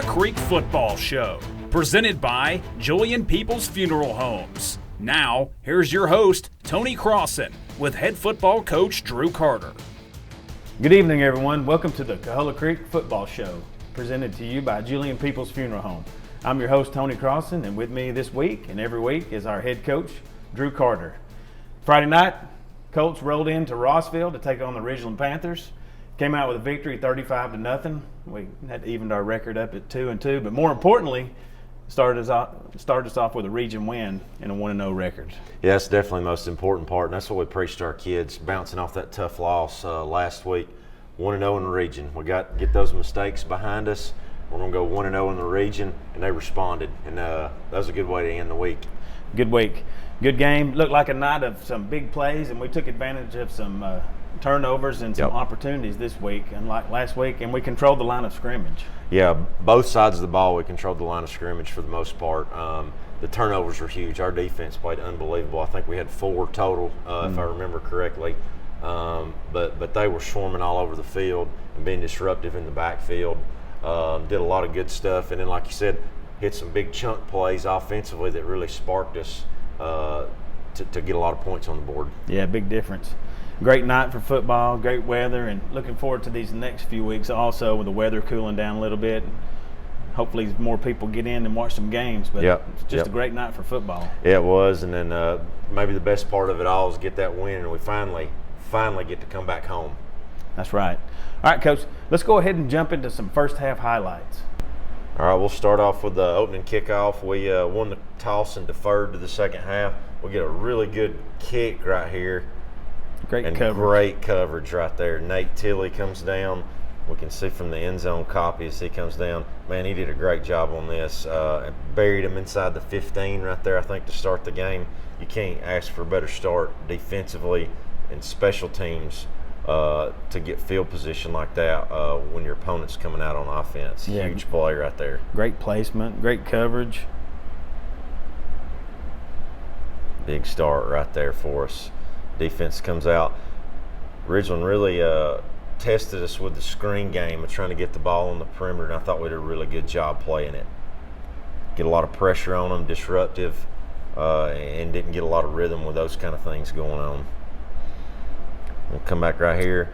Creek Football Show, presented by Julian Peeples Funeral Homes. Now, here's your host, Tony Crossen, with head football coach Drew Carter. Good evening, everyone. Welcome to the Coahulla Creek Football Show, presented to you by Julian Peeples Funeral Home. I'm your host, Tony Crossen, and with me this week and every week is our head coach, Drew Carter. Friday night, Colts rolled into Rossville to take on the Ridgeland Panthers. Came out with a victory, 35-0. We had evened our record up at 2-2, but more importantly, started us off with a region win and a 1-0 record. Yeah, that's definitely the most important part, and that's what we preached to our kids, bouncing off that tough loss last week. 1-0 in the region. We got to get those mistakes behind us. We're going to go 1-0 in the region, and they responded, and that was a good way to end the week. Good week. Good game. Looked like a night of some big plays, and we took advantage of some turnovers and some opportunities this week, unlike last week, and we controlled the line of scrimmage. Yeah, both sides of the ball, we controlled the line of scrimmage for the most part. The turnovers were huge. Our defense played unbelievable. I think we had 4 total, if I remember correctly. But they were swarming all over the field and being disruptive in the backfield. Did a lot of good stuff, and then, like you said, hit some big chunk plays offensively that really sparked us to get a lot of points on the board. Yeah, big difference. Great night for football, great weather, and looking forward to these next few weeks also with the weather cooling down a little bit. Hopefully more people get in and watch some games, but it's just a great night for football. Yeah, it was, and then maybe the best part of it all is get that win, and we finally get to come back home. That's right. All right, Coach, let's go ahead and jump into some first half highlights. All right, we'll start off with the opening kickoff. We won the toss and deferred to the second half. We'll get a really good kick right here. Great coverage right there. Nate Tilley comes down. We can see from the end zone copy as he comes down. Man, he did a great job on this. Buried him inside the 15 right there, I think, to start the game. You can't ask for a better start defensively and special teams to get field position like that when your opponent's coming out on offense. Yeah. Huge play right there. Great placement, great coverage. Big start right there for us. Defense comes out. Ridgeland really tested us with the screen game of trying to get the ball on the perimeter, and I thought we did a really good job playing it. Get a lot of pressure on them, disruptive, and didn't get a lot of rhythm with those kind of things going on. We'll come back right here.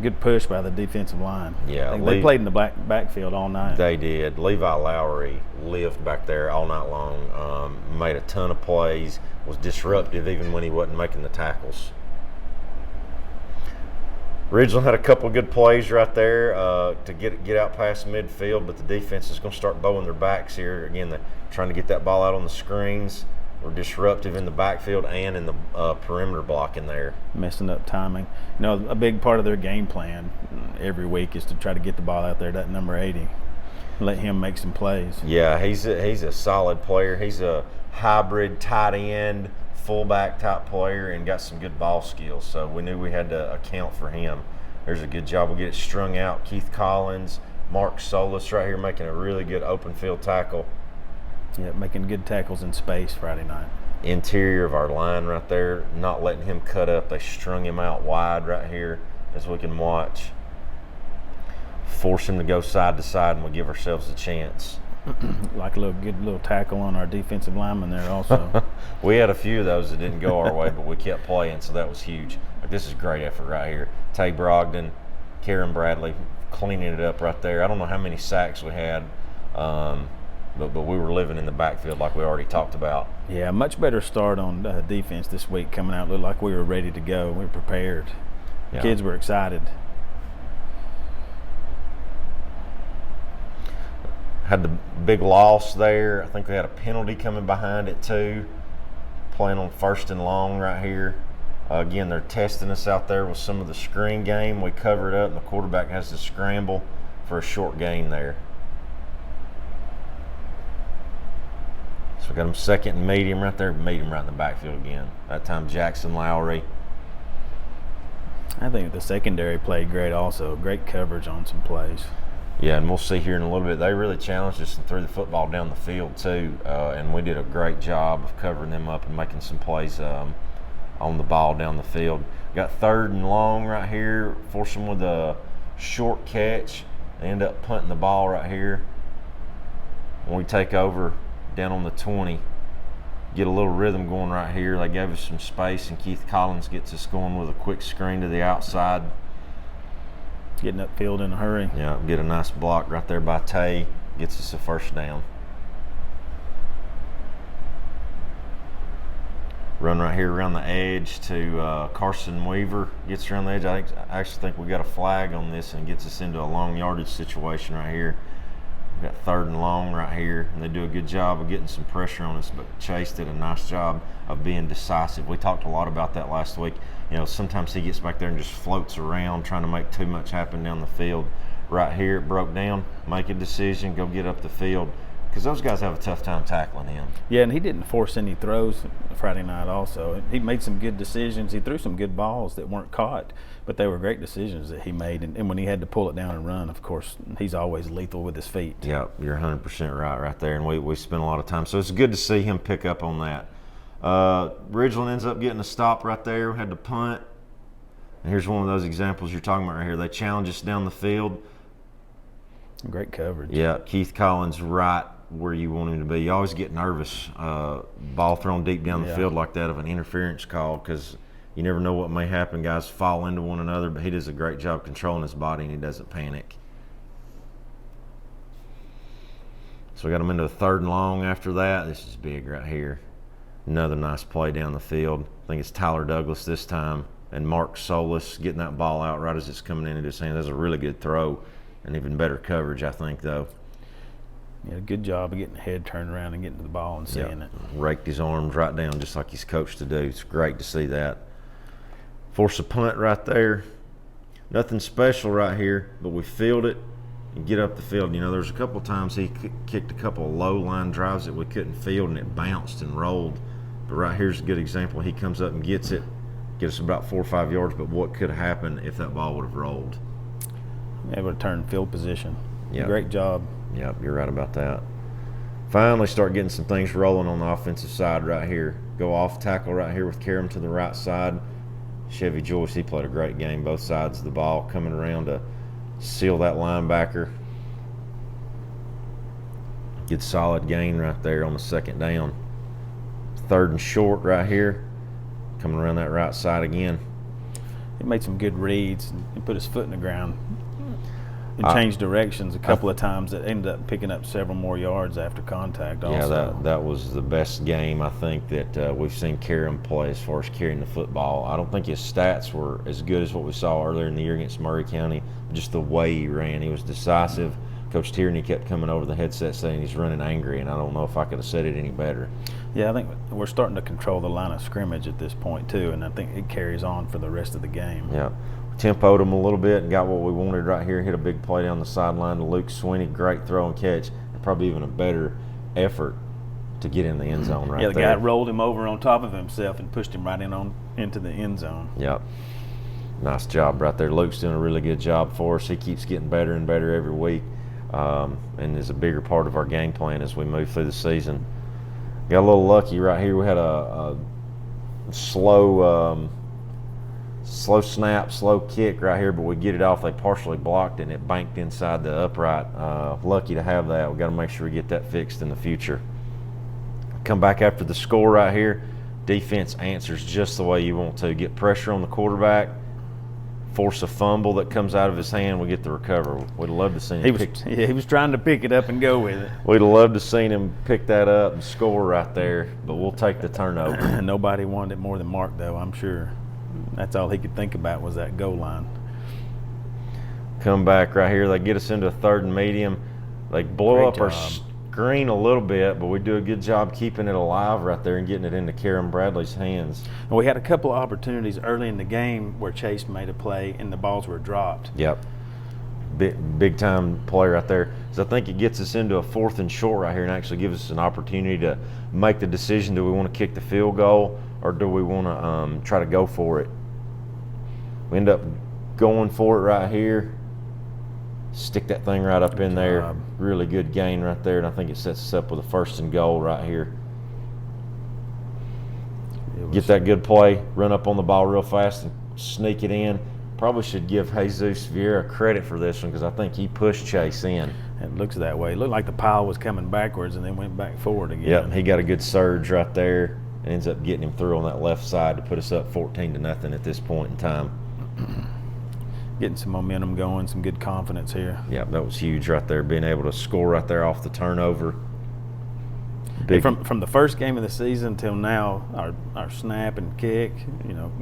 Good push by the defensive line. Yeah, they played in the backfield all night. They did. Levi Lowry lived back there all night long, made a ton of plays, was disruptive even when he wasn't making the tackles. Ridgeland had a couple of good plays right there to get out past midfield, but the defense is going to start bowing their backs here. Again, they're trying to get that ball out on the screens. We're disruptive in the backfield and in the perimeter blocking there. Messing up timing. You know, a big part of their game plan every week is to try to get the ball out there, that number 80. Let him make some plays. Yeah, he's a solid player. He's a hybrid tight end, fullback type player, and got some good ball skills. So we knew we had to account for him. There's a good job. We'll get it strung out. Keith Collins, Mark Solis right here making a really good open field tackle. Yeah, making good tackles in space Friday night. Interior of our line right there, not letting him cut up. They strung him out wide right here as we can watch. Force him to go side to side, and we'll give ourselves a chance. Like a good little tackle on our defensive lineman there also. We had a few of those that didn't go our way, but we kept playing, so that was huge. Like, this is great effort right here. Tay Brogdon, Karen Bradley cleaning it up right there. I don't know how many sacks we had, but we were living in the backfield like we already talked about. Yeah, much better start on defense this week coming out. Looked like we were ready to go. We were prepared. Yeah. Kids were excited. Had the big loss there. I think we had a penalty coming behind it too. Playing on 1st and long right here. Again, they're testing us out there with some of the screen game. We cover it up, and the quarterback has to scramble for a short gain there. So we got him 2nd and medium right there. Meet him right in the backfield again. That time Jackson Lowry. I think the secondary played great also. Great coverage on some plays. Yeah, and we'll see here in a little bit. They really challenged us and threw the football down the field too, and we did a great job of covering them up and making some plays on the ball down the field. Got 3rd and long right here. Force them with a short catch. They end up punting the ball right here. when we take over down on the 20, get a little rhythm going right here. They gave us some space, and Keith Collins gets us going with a quick screen to the outside. Getting upfield in a hurry. Yeah, get a nice block right there by Tay. Gets us a first down. Run right here around the edge to Carson Weaver. Gets around the edge. I actually think we got a flag on this and gets us into a long yardage situation right here. We got 3rd and long right here, and they do a good job of getting some pressure on us, but Chase did a nice job of being decisive. We talked a lot about that last week. You know, sometimes he gets back there and just floats around trying to make too much happen down the field. Right here, it broke down, make a decision, go get up the field, because those guys have a tough time tackling him. Yeah, and he didn't force any throws Friday night also. He made some good decisions. He threw some good balls that weren't caught, but they were great decisions that he made. And when he had to pull it down and run, of course, he's always lethal with his feet. Yeah, you're 100% right there, and we spent a lot of time. So it's good to see him pick up on that. Ridgeland ends up getting a stop right there. We had to punt. And here's one of those examples you're talking about right here. They challenge us down the field. Great coverage. Yeah, Keith Collins right where you want him to be. You always get nervous, ball thrown deep down the field like that of an interference call, because you never know what may happen. Guys fall into one another, but he does a great job controlling his body, and he doesn't panic. So we got him into a 3rd and long after that. This is big right here. Another nice play down the field. I think it's Tyler Douglas this time, and Mark Solis getting that ball out right as it's coming into his hand. That's a really good throw, and even better coverage, I think, though. Yeah, good job of getting the head turned around and getting to the ball and seeing it. Raked his arms right down just like he's coached to do. It's great to see that. Force a punt right there. Nothing special right here, but we field it and get up the field. You know, there's a couple of times he kicked a couple of low line drives that we couldn't field, and it bounced and rolled. But right here's a good example. He comes up and gets it, gets us about 4 or 5 yards, but what could have happened if that ball would have rolled? Able to turn field position. Yep. Great job. Yep, you're right about that. Finally start getting some things rolling on the offensive side right here. Go off tackle right here with Karam to the right side. Chevy Joyce, he played a great game, both sides of the ball, coming around to seal that linebacker. Good solid gain right there on the 2nd down. 3rd and short right here. Coming around that right side again. He made some good reads and put his foot in the ground and changed directions a couple of times that ended up picking up several more yards after contact also. Yeah, that was the best game I think that we've seen Karam play as far as carrying the football. I don't think his stats were as good as what we saw earlier in the year against Murray County. Just the way he ran. He was decisive. Coach Tierney kept coming over the headset saying he's running angry, and I don't know if I could have said it any better. Yeah, I think we're starting to control the line of scrimmage at this point too, and I think it carries on for the rest of the game. Yeah. Tempoed him a little bit and got what we wanted right here. Hit a big play down the sideline to Luke Sweeney. Great throw and catch. And probably even a better effort to get in the end zone right there. Yeah, the guy rolled him over on top of himself and pushed him right into the end zone. Yep. Nice job right there. Luke's doing a really good job for us. He keeps getting better and better every week, and is a bigger part of our game plan as we move through the season. Got a little lucky right here. We had a slow snap, slow kick right here, but we get it off. They partially blocked it, and it banked inside the upright. Lucky to have that. We got to make sure we get that fixed in the future. Come back after the score right here. Defense answers just the way you want to. Get pressure on the quarterback, force a fumble that comes out of his hand. We get the recovery. We'd love to see him. He was trying to pick it up and go with it. We'd love to see him pick that up and score right there, but we'll take the turnover. Nobody wanted it more than Mark, though, I'm sure. That's all he could think about was that goal line. Come back right here. They get us into a 3rd and medium. They blow up our screen a little bit, but we do a good job keeping it alive right there and getting it into Karam Bradley's hands. And we had a couple of opportunities early in the game where Chase made a play and the balls were dropped. Yep. Big time play right there. So I think it gets us into a 4th and short right here and actually gives us an opportunity to make the decision, do we want to kick the field goal or do we want to try to go for it? We end up going for it right here. Stick that thing right up in there. Really good gain right there, and I think it sets us up with a 1st and goal right here. Get that good play, run up on the ball real fast and sneak it in. Probably should give Jesus Vieira credit for this one because I think he pushed Chase in. It looks that way. It looked like the pile was coming backwards and then went back forward again. Yep, he got a good surge right there and ends up getting him through on that left side to put us up 14-0 at this point in time. Getting some momentum going, some good confidence here. Yep, that was huge right there, being able to score right there off the turnover. Hey, from the first game of the season till now, our snap and kick,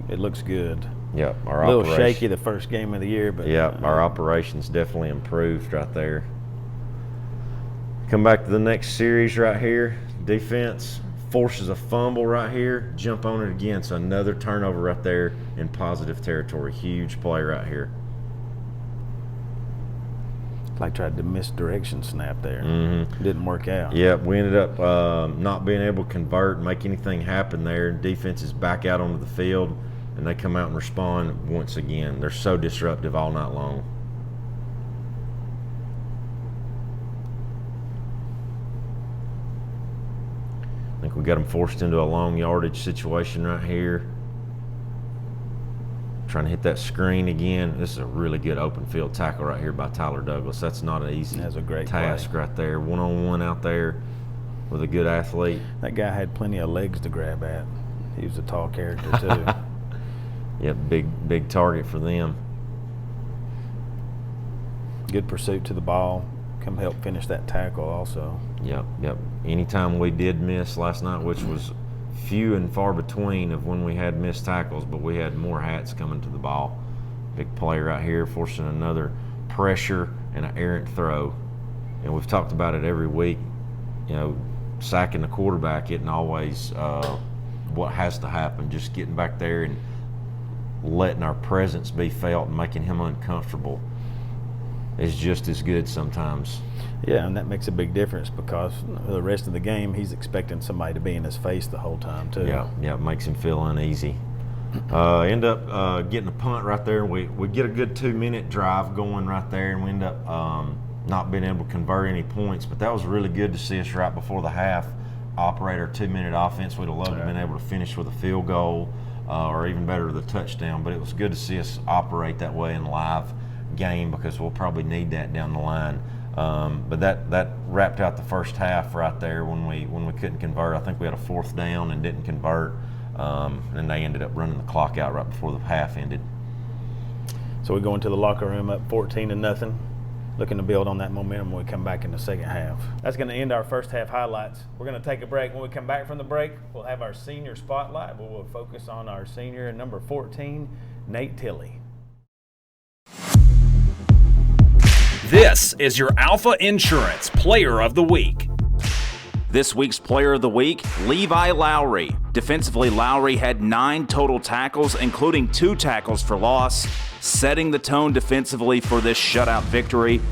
it looks good. Yep, a little shaky the first game of the year, but our operations definitely improved right there. Come back to the next series right here. Defense forces a fumble right here, jump on it again. So another turnover right there in positive territory. Huge play right here. Like tried to misdirection snap there. Mm-hmm. Didn't work out. Yep, we ended up not being able to convert, make anything happen there. Defense is back out onto the field, and they come out and respond once again. They're so disruptive all night long. I think we got them forced into a long yardage situation right here. Trying to hit that screen again. This is a really good open field tackle right here by Tyler Douglas. That's not an easy That's a great task play. Right there. One-on-one out there with a good athlete. That guy had plenty of legs to grab at. He was a tall character too. Yeah, big target for them. Good pursuit to the ball. Come help finish that tackle also. Yep. Anytime we did miss last night, which was few and far between of when we had missed tackles, but we had more hats coming to the ball. Big play right here, forcing another pressure and an errant throw. And we've talked about it every week. Sacking the quarterback isn't always what has to happen. Just getting back there and letting our presence be felt and making him uncomfortable is just as good sometimes. Yeah, and that makes a big difference because the rest of the game he's expecting somebody to be in his face the whole time too. Yeah, it makes him feel uneasy. End up getting a punt right there. We get a good 2-minute drive going right there, and we end up not being able to convert any points. But that was really good to see us right before the half operate our 2-minute offense. We'd have loved to have been able to finish with a field goal or even better, the touchdown. But it was good to see us operate that way in live game because we'll probably need that down the line. But that wrapped out the first half right there when we couldn't convert. I think we had a 4th down and didn't convert, and they ended up running the clock out right before the half ended. So we go into the locker room up 14-0, looking to build on that momentum when we come back in the second half. That's going to end our first half highlights. We're going to take a break. When we come back from the break, we'll have our senior spotlight, where we'll focus on our senior number 14, Nate Tilley. This is your Alpha Insurance Player of the Week. This week's Player of the Week, Levi Lowry. Defensively, Lowry had 9 total tackles, including 2 tackles for loss, setting the tone defensively for this shutout victory.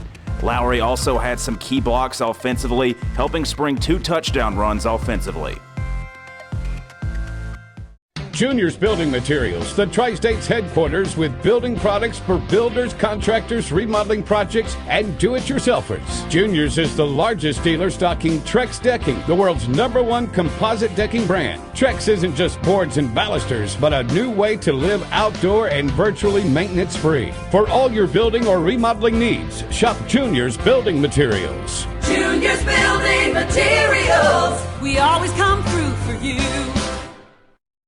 Lowry also had some key blocks offensively, helping spring 2 touchdown runs offensively. Junior's Building Materials, the Tri-State's headquarters with building products for builders, contractors, remodeling projects, and do-it-yourselfers. Junior's is the largest dealer stocking Trex Decking, the world's #1 composite decking brand. Trex isn't just boards and balusters, but a new way to live outdoor and virtually maintenance-free. For all your building or remodeling needs, shop Junior's Building Materials. Junior's Building Materials, we always come through for you.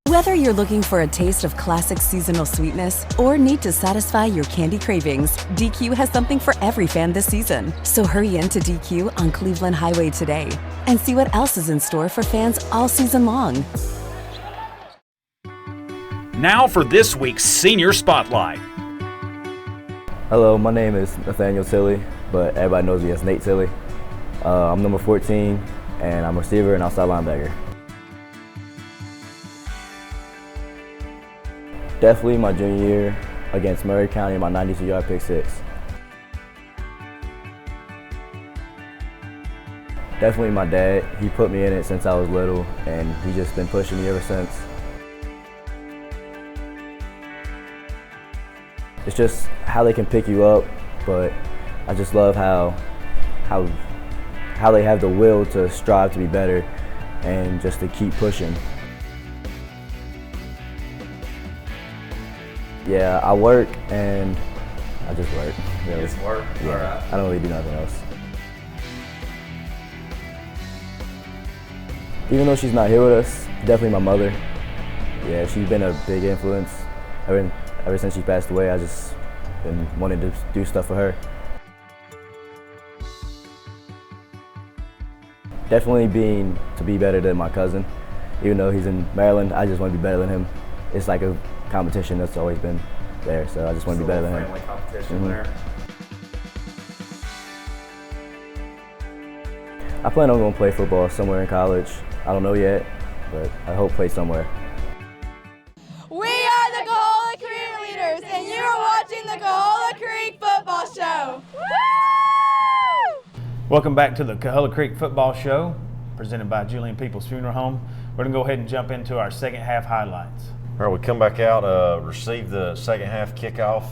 Whether you're looking for a taste of classic seasonal sweetness or need to satisfy your candy cravings, DQ has something for every fan this season. So hurry into DQ on Cleveland Highway today and see what else is in store for fans all season long. Now for this week's Senior Spotlight. Hello, my name is Nathaniel Tilley, but everybody knows me as Nate Tilley. I'm number 14, and I'm a receiver and outside linebacker. Definitely my junior year against Murray County, my 92-yard pick six. Definitely my dad. He put me in it since I was little, and he's just been pushing me ever since. It's just how they can pick you up, but I just love how they have the will to strive to be better and just to keep pushing. Yeah, I work and I just work. Really. Just work? Yeah, All right. I don't really do nothing else. Even though she's not here with us, definitely my mother. Yeah, she's been a big influence. Ever since she passed away, I just been wanting to do stuff for her. Definitely to be better than my cousin. Even though he's in Maryland, I just want to be better than him. It's like a competition that's always been there, so I just want to be better than him. Family competition there. I plan on going to play football somewhere in college. I don't know yet, but I hope play somewhere. We are the Coahulla Creek Leaders, and you are watching the Coahulla Creek Football Show. Woo! Welcome back to the Coahulla Creek Football Show, presented by Julian Peeples Funeral Home. We're going to go ahead and jump into our second half highlights. All right, we come back out, receive the second half kickoff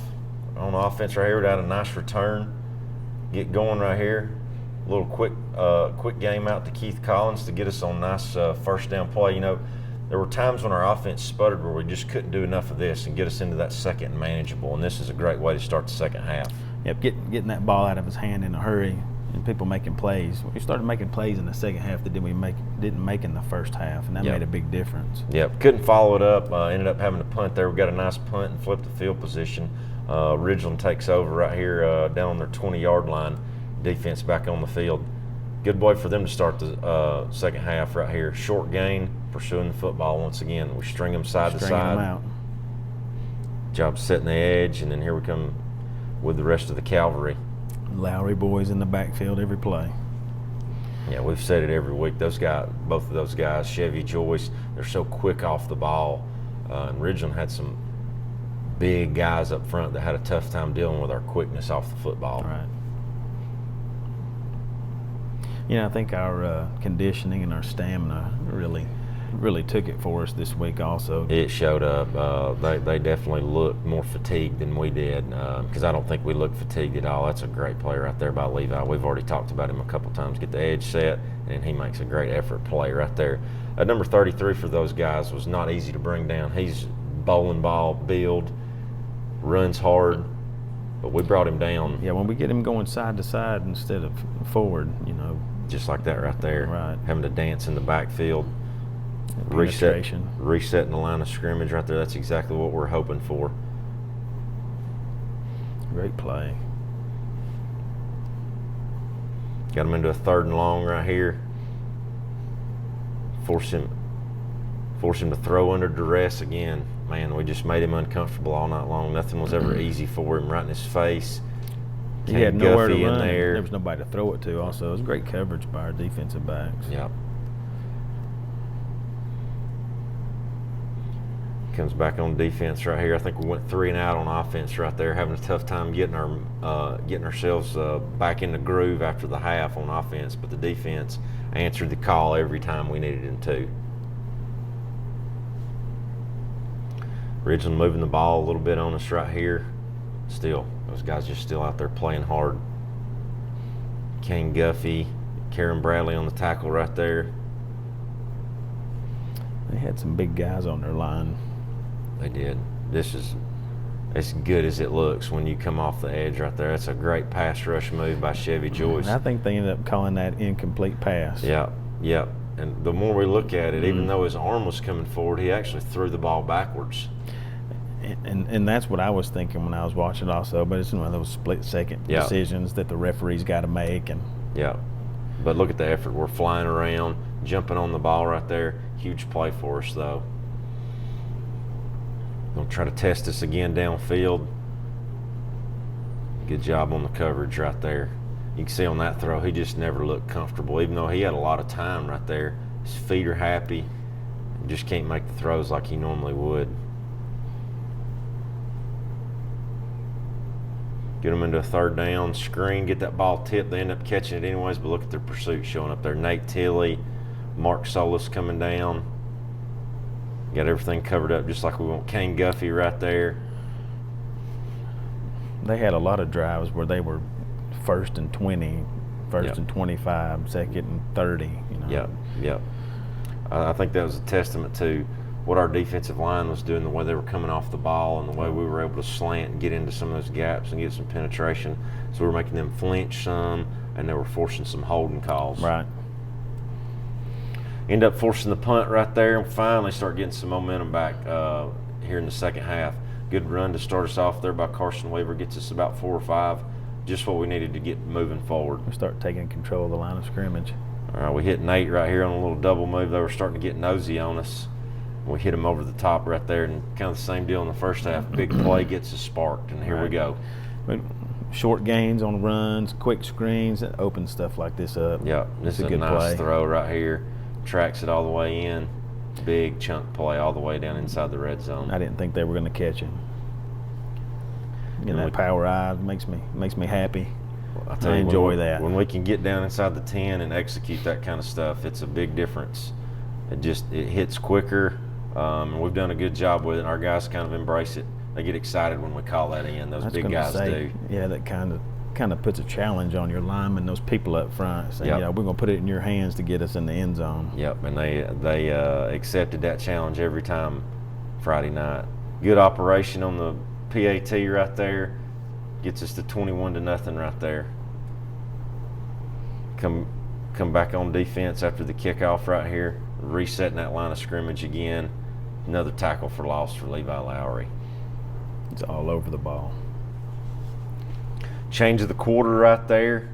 on offense right here. We had a nice return. Get going right here. A little quick game out to Keith Collins to get us on nice first down play. You know, there were times when our offense sputtered where we just couldn't do enough of this and get us into that second and manageable, and this is a great way to start the second half. Yep, getting that ball out of his hand in a hurry and people making plays. We started making plays in the second half that didn't make in the first half, and that made a big difference. Yep, couldn't follow it up. Ended up having to punt there. We got a nice punt and flipped the field position. Ridgeland takes over right here down on their 20-yard line. Defense back on the field. Good way for them to start the second half right here. Short gain, pursuing the football once again. We string them side to side. Stringing them out. Job setting the edge, and then here we come with the rest of the cavalry. Lowry boys in the backfield every play. Yeah, we've said it every week. Those guys, both of those guys, Chevy, Joyce, they're so quick off the ball. And Ridgeland had some big guys up front that had a tough time dealing with our quickness off the football. Right. You know, I think our conditioning and our stamina really took it for us this week also. It showed up. They definitely looked more fatigued than we did, because I don't think we looked fatigued at all. That's a great play right there by Levi. We've already talked about him a couple times. Get the edge set, and he makes a great effort play right there. Number 33 for those guys was not easy to bring down. He's bowling ball build, runs hard, but we brought him down. Yeah, when we get him going side to side instead of forward, you know. Just like that right there. Right. Having to dance in the backfield. Resetting the line of scrimmage right there. That's exactly what we're hoping for. Great play. Got him into a 3rd and long right here. Force him to throw under duress again. Man, we just made him uncomfortable all night long. Nothing was ever easy for him. Right in his face. He had nowhere to run. There was nobody to throw it to also. It was great coverage by our defensive backs. Yep. Comes back on defense right here. I think we went 3 and out on offense right there, having a tough time getting ourselves back in the groove after the half on offense, but the defense answered the call every time we needed them to. Ridgeland moving the ball a little bit on us right here. Still, those guys just still out there playing hard. Kane Guffey, Karen Bradley on the tackle right there. They had some big guys on their line. They did. This is as good as it looks when you come off the edge right there. That's a great pass rush move by Chevy Joyce. I think they ended up calling that incomplete pass. Yeah. And the more we look at it, even though his arm was coming forward, he actually threw the ball backwards. And that's what I was thinking when I was watching also, but it's one of those split-second decisions that the referee's got to make. Yeah, but look at the effort. We're flying around, jumping on the ball right there. Huge play for us, though. Gonna try to test us again downfield. Good job on the coverage right there. You can see on that throw, he just never looked comfortable, even though he had a lot of time right there. His feet are happy. Just can't make the throws like he normally would. Get them into a 3rd down, screen, get that ball tipped. They end up catching it anyways, but look at their pursuit showing up there. Nate Tilley, Mark Solis coming down. Got everything covered up just like we want. Kane Guffey right there. They had a lot of drives where they were 1st and 20, 1st and 25, 2nd and 30. You know. Yep. I think that was a testament to what our defensive line was doing, the way they were coming off the ball and the way we were able to slant and get into some of those gaps and get some penetration. So we were making them flinch some, and they were forcing some holding calls. Right. end up forcing the punt right there and finally start getting some momentum back here in the second half. Good run to start us off there by Carson Weaver, gets us about 4 or 5, just what we needed to get moving forward. We start taking control of the line of scrimmage. All right, we hit Nate right here on a little double move. They were starting to get nosy on us. We hit him over the top right there, and kind of the same deal in the first half. Big play gets us sparked, and here we go. Short gains on runs, quick screens, that opens stuff like this up. Yeah, this is a good nice play. throw right here. Tracks it all the way in. Big chunk play all the way down inside the red zone. I didn't think they were going to catch him. That power eye makes me happy. I enjoy that. When we can get down inside the 10 and execute that kind of stuff, it's a big difference. It hits quicker, and we've done a good job with it. Our guys kind of embrace it. They get excited when we call that in. Those big guys do. Yeah, that kind of puts a challenge on your linemen, those people up front, saying, we're going to put it in your hands to get us in the end zone. Yep, and they accepted that challenge every time Friday night. Good operation on the PAT right there. Gets us to 21-0 right there. Come back on defense after the kickoff right here. Resetting that line of scrimmage again. Another tackle for loss for Levi Lowry. He's all over the ball. Change of the quarter right there.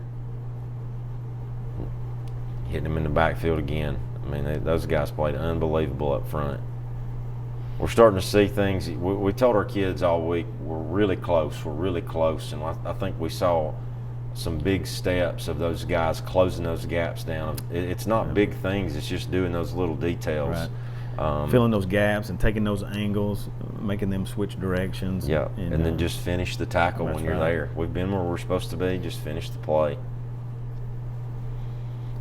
Hitting him in the backfield again. I mean, those guys played unbelievable up front. We're starting to see things. We told our kids all week, we're really close, and I think we saw some big steps of those guys closing those gaps down. It's not big things, it's just doing those little details. Right. Filling those gaps and taking those angles, making them switch directions. Yeah, and then just finish the tackle when you're there. We've been where we're supposed to be, just finish the play.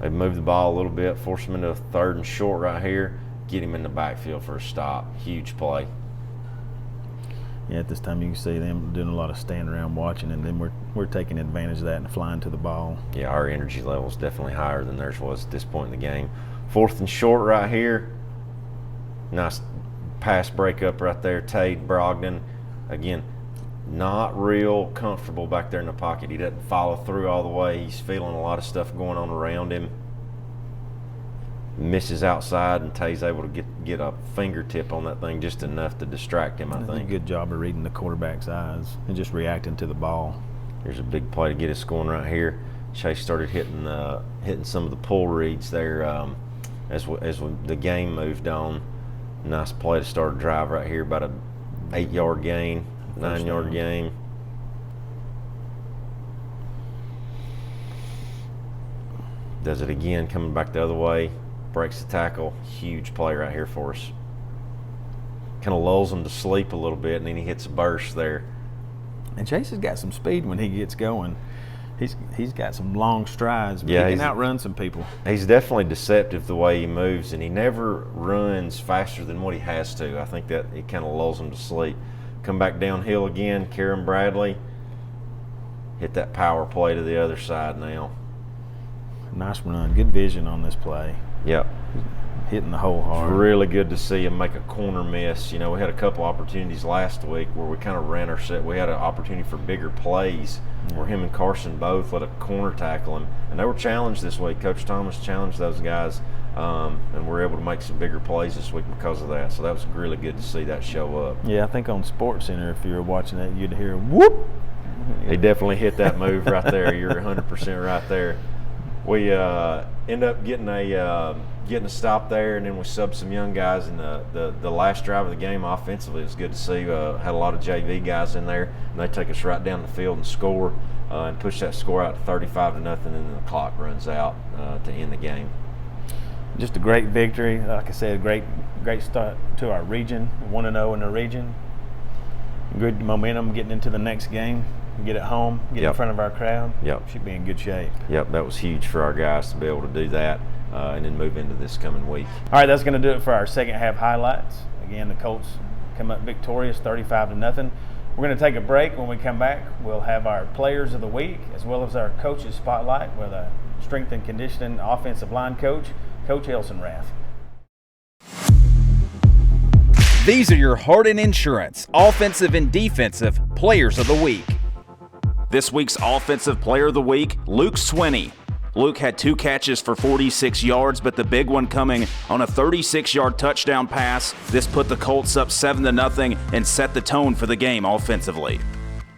They've moved the ball a little bit, force him into a 3rd and short right here. Get him in the backfield for a stop. Huge play. Yeah, at this time you can see them doing a lot of standing around watching, and then we're taking advantage of that and flying to the ball. Yeah, our energy level is definitely higher than theirs was at this point in the game. 4th and short right here. Nice pass breakup right there. Tade Brogdon, again, not real comfortable back there in the pocket. He doesn't follow through all the way. He's feeling a lot of stuff going on around him. Misses outside, and Tay's able to get a fingertip on that thing just enough to distract him, I think. Good job of reading the quarterback's eyes and just reacting to the ball. Here's a big play to get us going right here. Chase started hitting some of the pull reads there as the game moved on. Nice play to start a drive right here, about a 8-yard gain, 9-yard gain. Does it again, coming back the other way. Breaks the tackle. Huge play right here for us. Kind of lulls him to sleep a little bit, and then he hits a burst there. And Chase has got some speed when he gets going. He's got some long strides. But he can outrun some people. He's definitely deceptive the way he moves, and he never runs faster than what he has to. I think that it kind of lulls him to sleep. Come back downhill again. Karen Bradley. Hit that power play to the other side now. Nice run. Good vision on this play. Yep. Hitting the hole hard. Really good to see him make a corner miss. You know, we had a couple opportunities last week where we kind of ran our set. We had an opportunity for bigger plays where him and Carson both let a corner tackle him. And they were challenged this week. Coach Thomas challenged those guys, and we're able to make some bigger plays this week because of that. So that was really good to see that show up. Yeah, I think on SportsCenter, if you were watching that, you'd hear whoop. He definitely hit that move right there. You're 100% right there. We end up getting a stop there, and then we subbed some young guys in the last drive of the game offensively. It was good to see. Had a lot of JV guys in there, and they take us right down the field and score and push that score out to 35-0, and then the clock runs out to end the game. Just a great victory. Like I said, a great start to our region, 1-0 in the region. Good momentum getting into the next game. Get it home, get in front of our crowd. Yep. Should be in good shape. Yep, that was huge for our guys to be able to do that and then move into this coming week. All right, that's going to do it for our second half highlights. Again, the Colts come up victorious, 35-0. We're going to take a break. When we come back, we'll have our players of the week as well as our coaches spotlight with a strength and conditioning offensive line coach, Coach Elsenrath. These are your Hardin Insurance offensive and defensive players of the week. This week's Offensive Player of the Week, Luke Swinney. Luke had 2 catches for 46 yards, but the big one coming on a 36-yard touchdown pass. This put the Colts up 7-0 and set the tone for the game offensively.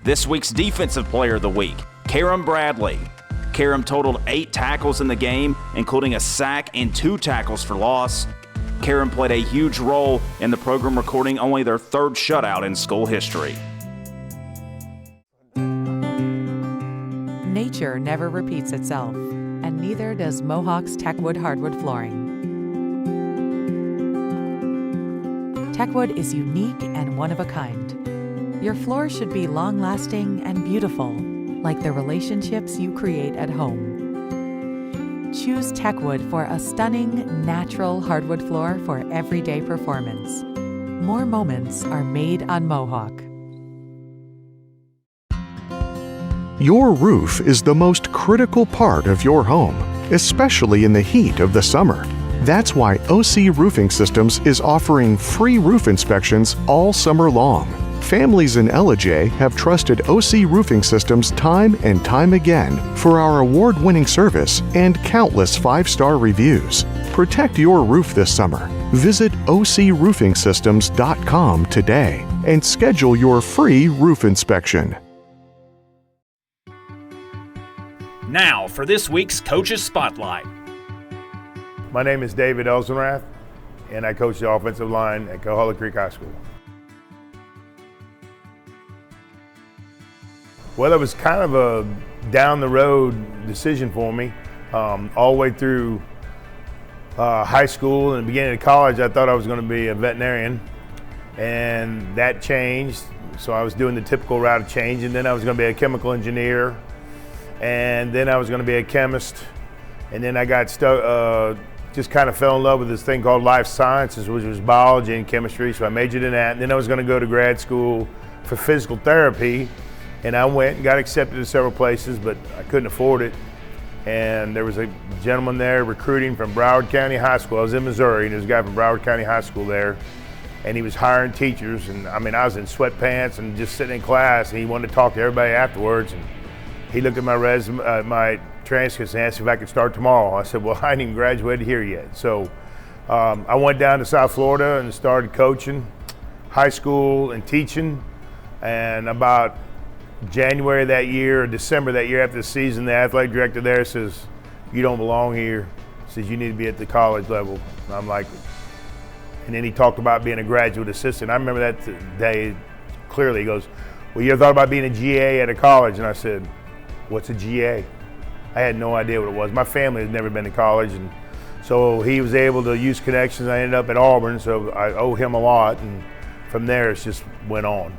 This week's Defensive Player of the Week, Karam Bradley. Karam totaled 8 tackles in the game, including a sack and 2 tackles for loss. Karam played a huge role in the program recording only their 3rd shutout in school history. Nature never repeats itself, and neither does Mohawk's Techwood hardwood flooring. Techwood is unique and one of a kind. Your floor should be long-lasting and beautiful, like the relationships you create at home. Choose Techwood for a stunning, natural hardwood floor for everyday performance. More moments are made on Mohawk. Your roof is the most critical part of your home, especially in the heat of the summer. That's why OC Roofing Systems is offering free roof inspections all summer long. Families in Ellijay have trusted OC Roofing Systems time and time again for our award-winning service and countless 5-star reviews. Protect your roof this summer. Visit ocroofingsystems.com today and schedule your free roof inspection. Now for this week's Coach's Spotlight. My name is David Elsenrath, and I coach the offensive line at Coahulla Creek High School. Well, it was kind of a down-the-road decision for me. All the way through high school and the beginning of college, I thought I was going to be a veterinarian, and that changed. So I was doing the typical route of change, and then I was going to be a chemical engineer, and then I was going to be a chemist, and then I got stuck, just kind of fell in love with this thing called life sciences, which was biology and chemistry, so I majored in that. And then I was going to go to grad school for physical therapy, and I went and got accepted to several places, but I couldn't afford it. And there was a gentleman there recruiting from Broward County High School. I was in Missouri, and there was a guy from Broward County High School there, and he was hiring teachers. And I mean, I was in sweatpants and just sitting in class, and he wanted to talk to everybody afterwards. And he looked at my resume, my transcripts, and asked if I could start tomorrow. I said, well, I ain't even graduated here yet. So I went down to South Florida and started coaching high school and teaching. And about January that year, or December that year after the season, the athletic director there says, you don't belong here. Says, you need to be at the college level. And I'm like, and then he talked about being a graduate assistant. I remember that day clearly. He goes, well, you ever thought about being a GA at a college? And I said, what's a GA? I had no idea what it was. My family had never been to college, and so he was able to use connections. I ended up at Auburn, so I owe him a lot, and from there it just went on.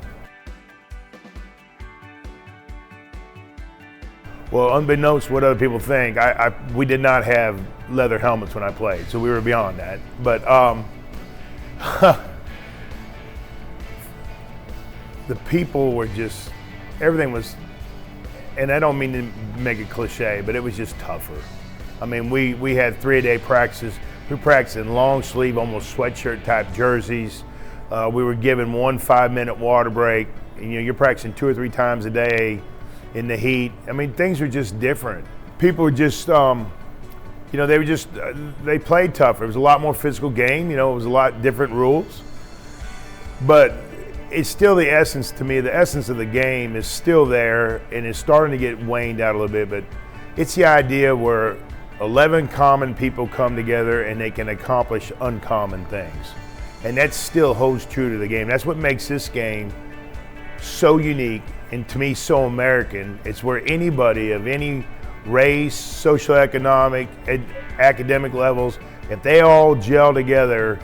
Well, unbeknownst to what other people think, we did not have leather helmets when I played, so we were beyond that. But the people were just, everything was, and I don't mean to make it cliche, but it was just tougher. I mean, we had 3-a-day practices. We practiced in long sleeve, almost sweatshirt type jerseys. We were given 1 5-minute water break. And, you're practicing 2 or 3 times a day in the heat. I mean, things were just different. People were just, they played tougher. It was a lot more physical game. It was a lot different rules. But it's still the essence to me. The essence of the game is still there, and it's starting to get waned out a little bit. But it's the idea where 11 common people come together and they can accomplish uncommon things. And that still holds true to the game. That's what makes this game so unique and, to me, so American. It's where anybody of any race, socioeconomic, academic levels, if they all gel together,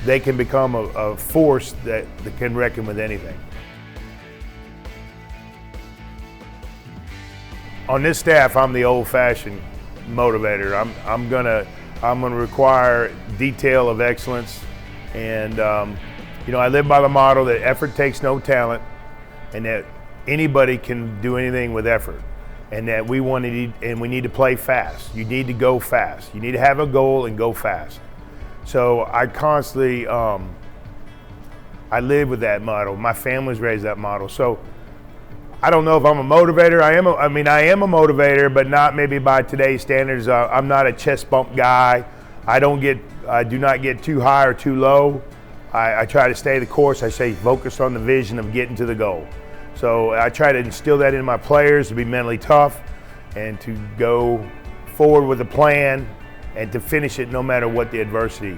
they can become a force that can reckon with anything. On this staff, I'm the old-fashioned motivator. I'm gonna require detail of excellence, and I live by the motto that effort takes no talent, and that anybody can do anything with effort, and that we need to play fast. You need to go fast. You need to have a goal and go fast. So I constantly, I live with that motto. My family's raised that motto. So I don't know if I'm a motivator. I am a motivator, but not maybe by today's standards. I'm not a chest bump guy. I do not get too high or too low. I try to stay the course. I stay focused on the vision of getting to the goal. So I try to instill that in my players, to be mentally tough and to go forward with a plan and to finish it no matter what the adversity.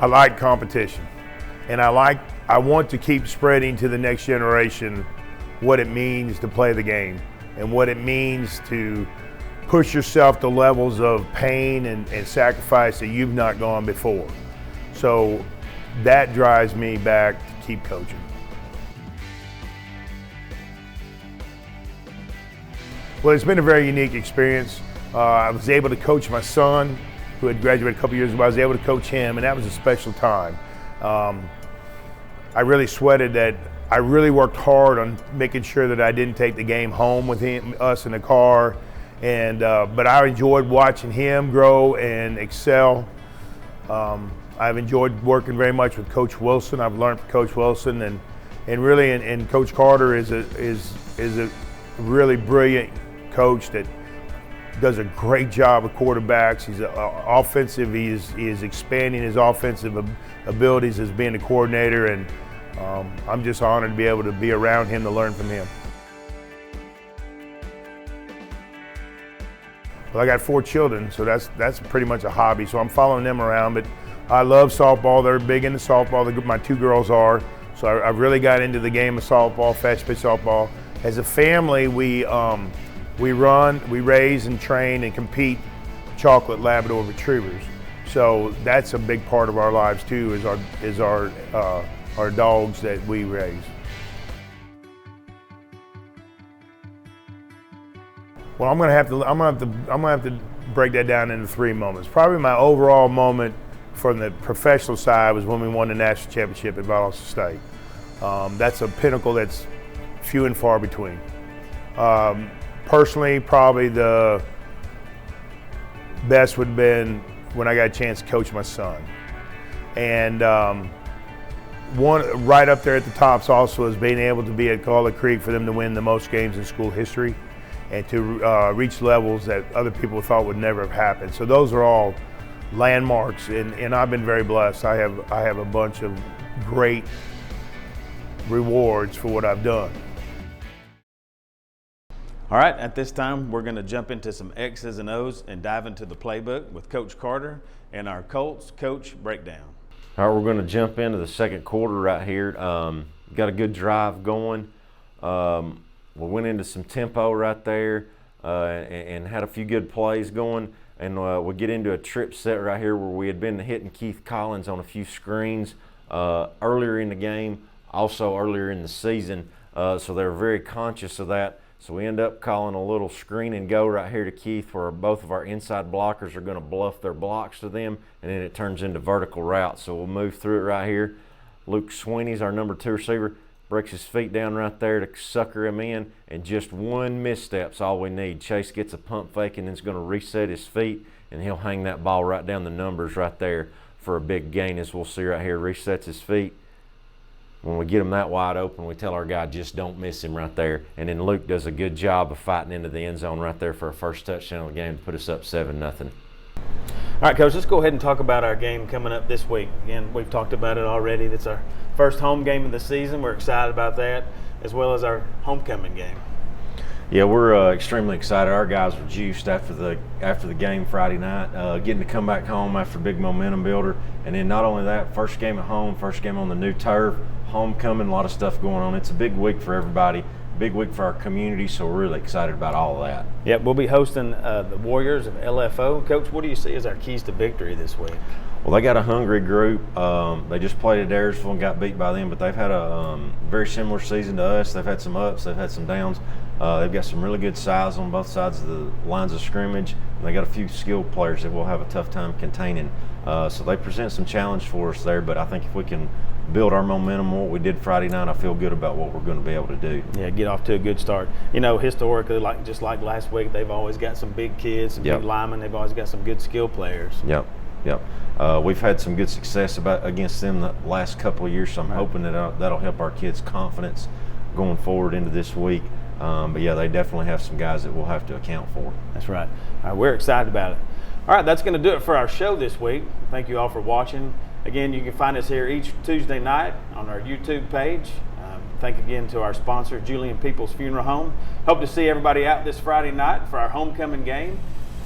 I like competition, and I want to keep spreading to the next generation what it means to play the game and what it means to push yourself to levels of pain and sacrifice that you've not gone before. So that drives me back to keep coaching. Well, it's been a very unique experience. I was able to coach my son, who had graduated a couple years ago. I was able to coach him, and that was a special time. I really sweated that. I really worked hard on making sure that I didn't take the game home with us in the car, but I enjoyed watching him grow and excel. I've enjoyed working very much with Coach Wilson. I've learned from Coach Wilson, and really, and Coach Carter is a really brilliant coach that does a great job with quarterbacks. He's offensive. He is expanding his offensive abilities as being a coordinator, and I'm just honored to be able to be around him to learn from him. Well, I got 4 children, so that's pretty much a hobby. So I'm following them around, but I love softball. They're big into softball. My 2 girls are. So I've really got into the game of softball, fast pitch softball. As a family, we raise and train and compete chocolate Labrador retrievers. So that's a big part of our lives too, is our dogs that we raise. Well, I'm gonna have to break that down into 3 moments. Probably my overall moment from the professional side was when we won the national championship at Valdosta State. That's a pinnacle that's few and far between. Personally, probably the best would have been when I got a chance to coach my son. And one right up there at the tops also is being able to be at Coahulla Creek for them to win the most games in school history and to reach levels that other people thought would never have happened. So those are all landmarks, and I've been very blessed. I have a bunch of great rewards for what I've done. All right, at this time, we're going to jump into some X's and O's and dive into the playbook with Coach Carter and our Colts coach breakdown. All right, we're going to jump into the second quarter right here. Got a good drive going. We went into some tempo right there and had a few good plays going. And we get into a trip set right here where we had been hitting Keith Collins on a few screens earlier in the game, also earlier in the season. So they were very conscious of that. So we end up calling a little screen and go right here to Keith, where both of our inside blockers are going to bluff their blocks to them, and then it turns into vertical routes. So we'll move through it right here. Luke Sweeney's our number 2 receiver, breaks his feet down right there to sucker him in, and just one misstep's all we need. Chase gets a pump fake and then is going to reset his feet, and he'll hang that ball right down the numbers right there for a big gain, as we'll see right here. Resets his feet. When we get him that wide open, we tell our guy, just don't miss him right there. And then Luke does a good job of fighting into the end zone right there for a first touchdown of the game to put us up 7-0. All right, Coach, let's go ahead and talk about our game coming up this week. Again, we've talked about it already. It's our first home game of the season. We're excited about that, as well as our homecoming game. Yeah, we're extremely excited. Our guys were juiced after the game Friday night, getting to come back home after a big momentum builder. And then not only that, first game at home, first game on the new turf, homecoming, a lot of stuff going on. It's a big week for everybody, big week for our community, so we're really excited about all of that. Yep, we'll be hosting the Warriors of LFO. Coach, what do you see as our keys to victory this week? Well, they got a hungry group. They just played at Dyersville and got beat by them, but they've had a very similar season to us. They've had some ups, they've had some downs. They've got some really good size on both sides of the lines of scrimmage, and they got a few skilled players that we'll have a tough time containing. So they present some challenge for us there, but I think if we can build our momentum on what we did Friday night, I feel good about what we're going to be able to do. Yeah, get off to a good start. You know, historically, just like last week, they've always got some big kids, some big linemen. They've always got some good skill players. Yep. Yep. We've had some good success against them the last couple of years, so I'm hoping that that'll help our kids' confidence going forward into this week. But yeah, they definitely have some guys that we'll have to account for. That's right. All right, we're excited about it. All right, that's going to do it for our show this week. Thank you all for watching. Again, you can find us here each Tuesday night on our YouTube page. Thank again to our sponsor, Julian Peeples Funeral Home. Hope to see everybody out this Friday night for our homecoming game.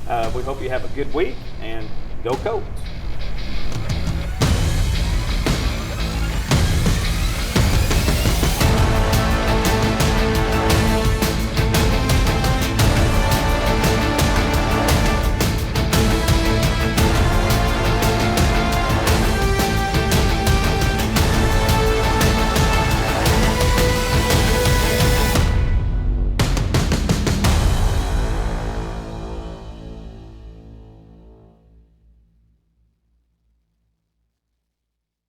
We hope you have a good week, and go Colts.